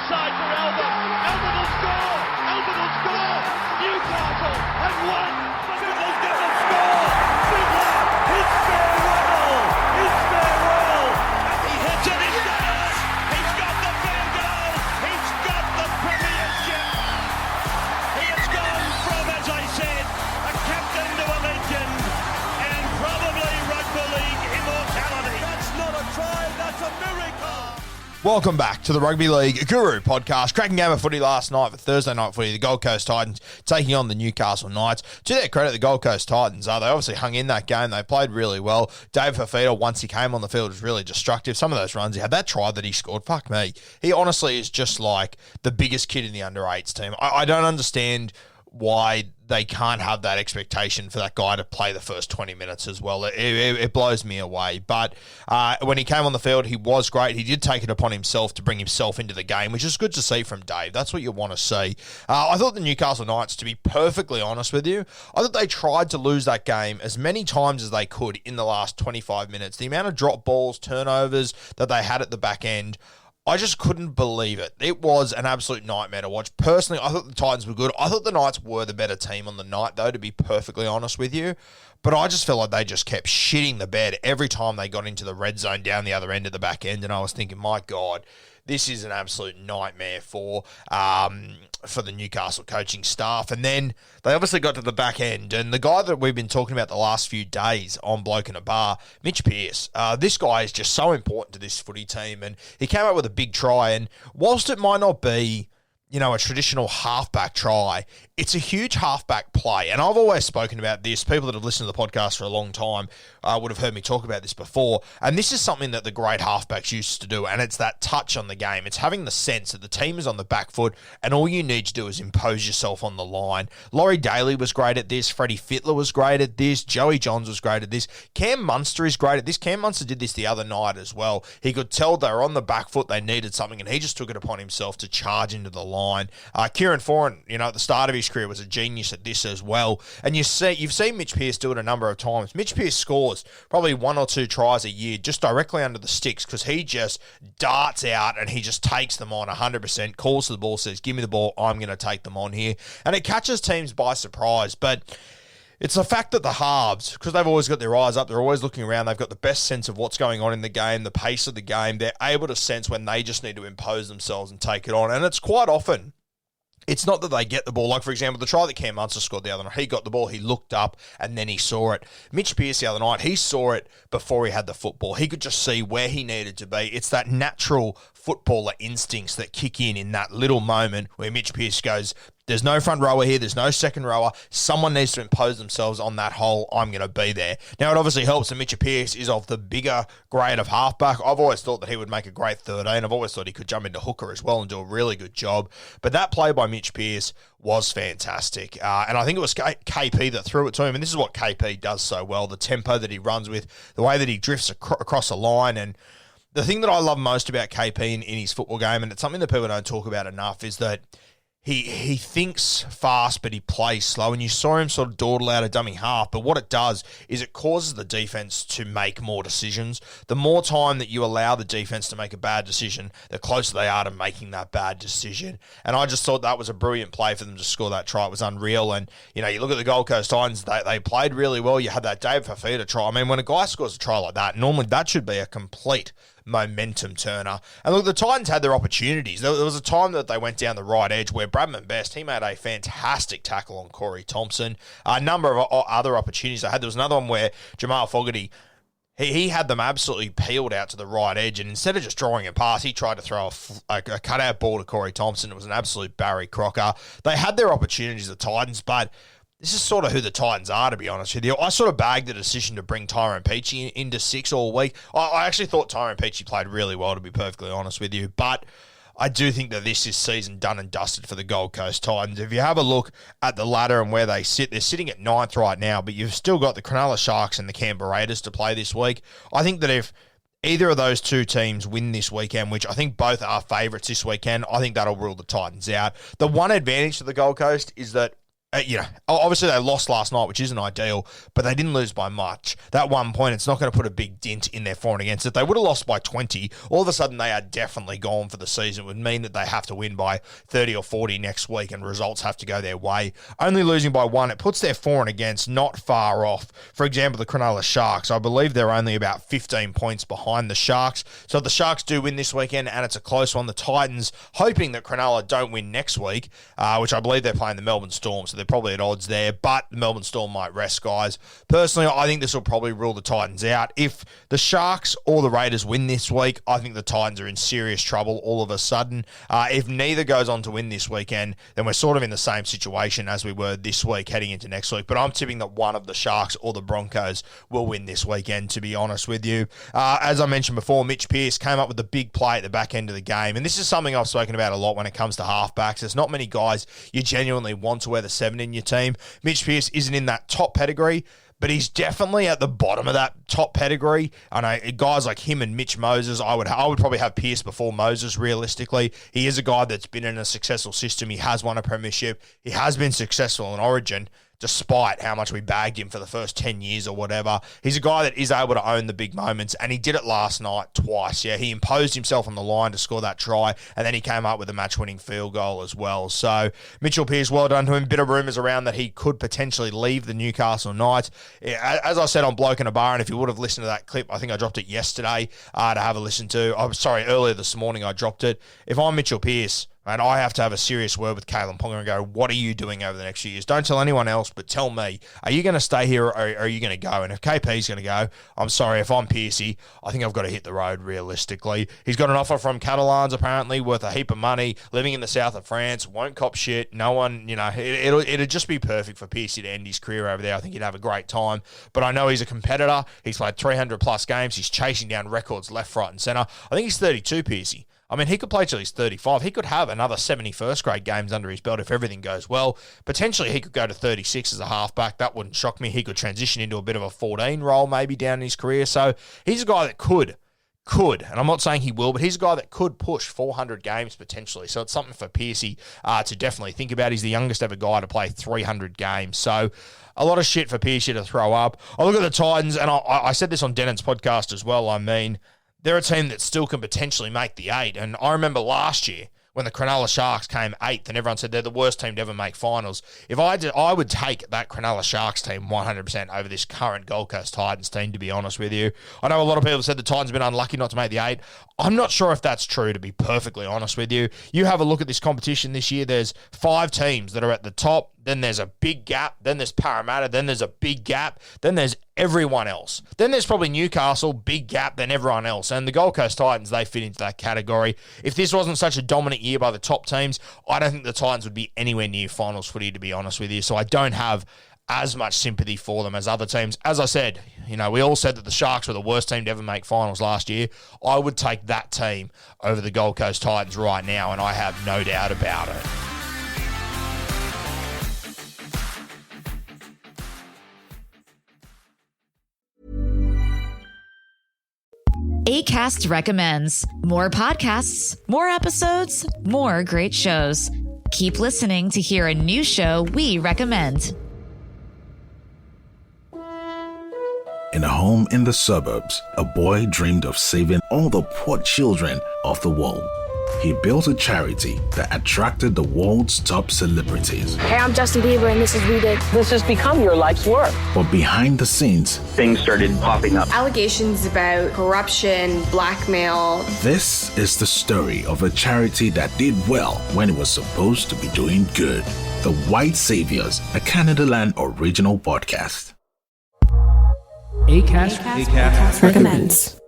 inside for Albert. Albert will score. Albert will score. Newcastle have won. Fiddler's going to score. Fiddler, it's farewell. It's farewell. And he hits it. He's got it. He's got the field goal. He's got the premiership. He has gone from, as I said, a captain to a legend, and probably rugby league immortality. That's not a try. That's a miracle. Welcome back to the Rugby League Guru podcast. Cracking game of footy last night for Thursday night footy. The Gold Coast Titans taking on the Newcastle Knights. To their credit, the Gold Coast Titans, they obviously hung in that game. They played really well. Dave Fafita, once he came on the field, was really destructive. Some of those runs, he had that try that he scored. Fuck me. He honestly is just like the biggest kid in the under-8s team. I don't understand why they can't have that expectation for that guy to play the first 20 minutes as well. It blows me away. But when he came on the field, he was great. He did take it upon himself to bring himself into the game, which is good to see from Dave. That's what you want to see. I thought the Newcastle Knights, to be perfectly honest with you, I thought they tried to lose that game as many times as they could in the last 25 minutes. The amount of drop balls, turnovers that they had at the back end, I just couldn't believe it. It was an absolute nightmare to watch. Personally, I thought the Titans were good. I thought the Knights were the better team on the night, though, to be perfectly honest with you. But I just felt like they just kept shitting the bed every time they got into the red zone down the other end of the back end. And I was thinking, my God, this is an absolute nightmare for the Newcastle coaching staff. And then they obviously got to the back end, and the guy that we've been talking about the last few days on Bloke in a Bar, Mitch Pearce, this guy is just so important to this footy team, and he came up with a big try, and whilst it might not be, you know, a traditional halfback try, it's a huge halfback play. And I've always spoken about this. People that have listened to the podcast for a long time would have heard me talk about this before. And this is something that the great halfbacks used to do, and it's that touch on the game. It's having the sense that the team is on the back foot, and all you need to do is impose yourself on the line. Laurie Daly was great at this. Freddie Fittler was great at this. Joey Johns was great at this. Cam Munster is great at this. Cam Munster did this the other night as well. He could tell they were on the back foot, they needed something, and he just took it upon himself to charge into the line. Kieran Foran, you know, at the start of his career was a genius at this as well. And you've seen Mitch Pearce do it a number of times. Mitch Pearce scores probably 1 or 2 tries a year just directly under the sticks because he just darts out and he just takes them on 100%, calls to the ball, says, give me the ball, I'm going to take them on here. And it catches teams by surprise. But it's the fact that the halves, because they've always got their eyes up, they're always looking around, they've got the best sense of what's going on in the game, the pace of the game, they're able to sense when they just need to impose themselves and take it on. And it's quite often, it's not that they get the ball. Like, for example, the try that Cam Munster scored the other night, he got the ball, he looked up, and then he saw it. Mitch Pearce the other night, he saw it before he had the football. He could just see where he needed to be. It's that natural footballer instincts that kick in that little moment where Mitch Pearce goes, there's no front rower here, there's no second rower, someone needs to impose themselves on that hole, I'm going to be there. Now, it obviously helps that Mitch Pearce is of the bigger grade of halfback. I've always thought that he would make a great 13. I've always thought he could jump into hooker as well and do a really good job. But that play by Mitch Pearce was fantastic. And I think it was KP that threw it to him. And this is what KP does so well, the tempo that he runs with, the way that he drifts across a line. And the thing that I love most about KP in his football game, and it's something that people don't talk about enough, is that He thinks fast, but he plays slow, and you saw him sort of dawdle out a dummy half, but what it does is it causes the defense to make more decisions. The more time that you allow the defense to make a bad decision, the closer they are to making that bad decision. And I just thought that was a brilliant play for them to score that try. It was unreal. And, you know, you look at the Gold Coast Titans, they played really well. You had that Dave Fafita try. I mean, when a guy scores a try like that, normally that should be a complete momentum turner. And look, the Titans had their opportunities. There was a time that they went down the right edge where Bradman Best, he made a fantastic tackle on Corey Thompson. A number of other opportunities they had. There was another one where Jamal Fogarty, he had them absolutely peeled out to the right edge, and instead of just drawing a pass, he tried to throw a cutout ball to Corey Thompson. It was an absolute Barry Crocker. They had their opportunities, the Titans, but this is sort of who the Titans are, to be honest with you. I sort of bagged the decision to bring Tyrone Peachey into 6 all week. I actually thought Tyrone Peachey played really well, to be perfectly honest with you, but I do think that this is season done and dusted for the Gold Coast Titans. If you have a look at the ladder and where they sit, they're sitting at 9th right now, but you've still got the Cronulla Sharks and the Canberra Raiders to play this week. I think that if either of those two teams win this weekend, which I think both are favourites this weekend, I think that'll rule the Titans out. The one advantage to the Gold Coast is that Obviously they lost last night, which isn't ideal, but they didn't lose by much. That 1 point, it's not going to put a big dent in their for and against. If they would have lost by 20, all of a sudden they are definitely gone for the season. It would mean that they have to win by 30 or 40 next week and results have to go their way. Only losing by 1, it puts their for and against not far off. For example, the Cronulla Sharks, I believe they're only about 15 points behind the Sharks. So if the Sharks do win this weekend and it's a close one, the Titans, hoping that Cronulla don't win next week, which I believe they're playing the Melbourne Storm, so they're probably at odds there, but the Melbourne Storm might rest guys. Personally, I think this will probably rule the Titans out. If the Sharks or the Raiders win this week, I think the Titans are in serious trouble all of a sudden. If neither goes on to win this weekend, then we're sort of in the same situation as we were this week heading into next week, but I'm tipping that one of the Sharks or the Broncos will win this weekend, to be honest with you. As I mentioned before, Mitch Pearce came up with the big play at the back end of the game, and this is something I've spoken about a lot when it comes to halfbacks. There's not many guys you genuinely want to wear the 7 in your team. Mitch Pearce isn't in that top pedigree, but he's definitely at the bottom of that top pedigree. I know guys like him and Mitch Moses, I would probably have Pearce before Moses, realistically. He is a guy that's been in a successful system. He has won a premiership. He has been successful in Origin, despite how much we bagged him for the first 10 years or whatever. He's a guy that is able to own the big moments, and he did it last night twice. Yeah, he imposed himself on the line to score that try, and then he came up with a match-winning field goal as well. So Mitchell Pearce, well done to him. Bit of rumours around that he could potentially leave the Newcastle Knights. As I said on Bloke in a Bar, and if you would have listened to that clip, I think I dropped it yesterday to have a listen to. I'm sorry, earlier this morning I dropped it. If I'm Mitchell Pearce, and I have to have a serious word with Kalen Ponga and go, what are you doing over the next few years? Don't tell anyone else, but tell me, are you going to stay here or are you going to go? And if KP's going to go, I'm sorry, if I'm Piercy, I think I've got to hit the road realistically. He's got an offer from Catalans, apparently, worth a heap of money, living in the south of France, won't cop shit. No one, it'd just be perfect for Piercy to end his career over there. I think he'd have a great time. But I know he's a competitor. He's played 300-plus games. He's chasing down records left, right, and centre. I think he's 32, Piercy. I mean, he could play till he's 35. He could have another 70 first-grade games under his belt if everything goes well. Potentially, he could go to 36 as a halfback. That wouldn't shock me. He could transition into a bit of a 14 role maybe down in his career. So he's a guy that could, and I'm not saying he will, but he's a guy that could push 400 games potentially. So it's something for Piercy to definitely think about. He's the youngest ever guy to play 300 games. So a lot of shit for Piercy to throw up. I look at the Titans, and I said this on Denon's podcast as well. I mean, they're a team that still can potentially make the 8. And I remember last year when the Cronulla Sharks came 8th and everyone said they're the worst team to ever make finals. If I would take that Cronulla Sharks team 100% over this current Gold Coast Titans team, to be honest with you. I know a lot of people said the Titans have been unlucky not to make the 8. I'm not sure if that's true, to be perfectly honest with you. You have a look at this competition this year. There's 5 teams that are at the top. Then there's a big gap. Then there's Parramatta. Then there's a big gap. Then there's everyone else. Then there's probably Newcastle, big gap, then everyone else. And the Gold Coast Titans, they fit into that category. If this wasn't such a dominant year by the top teams, I don't think the Titans would be anywhere near finals footy, to be honest with you. So I don't have as much sympathy for them as other teams. As I said, we all said that the Sharks were the worst team to ever make finals last year. I would take that team over the Gold Coast Titans right now, and I have no doubt about it. Acast recommends more podcasts, more episodes, more great shows. Keep listening to hear a new show we recommend. In a home in the suburbs, a boy dreamed of saving all the poor children of the world. He built a charity that attracted the world's top celebrities. Hey, I'm Justin Bieber, and this is We Did. This has become your life's work. But behind the scenes, things started popping up. Allegations about corruption, blackmail. This is the story of a charity that did well when it was supposed to be doing good. The White Saviors, a Canadaland original podcast. Acast recommends.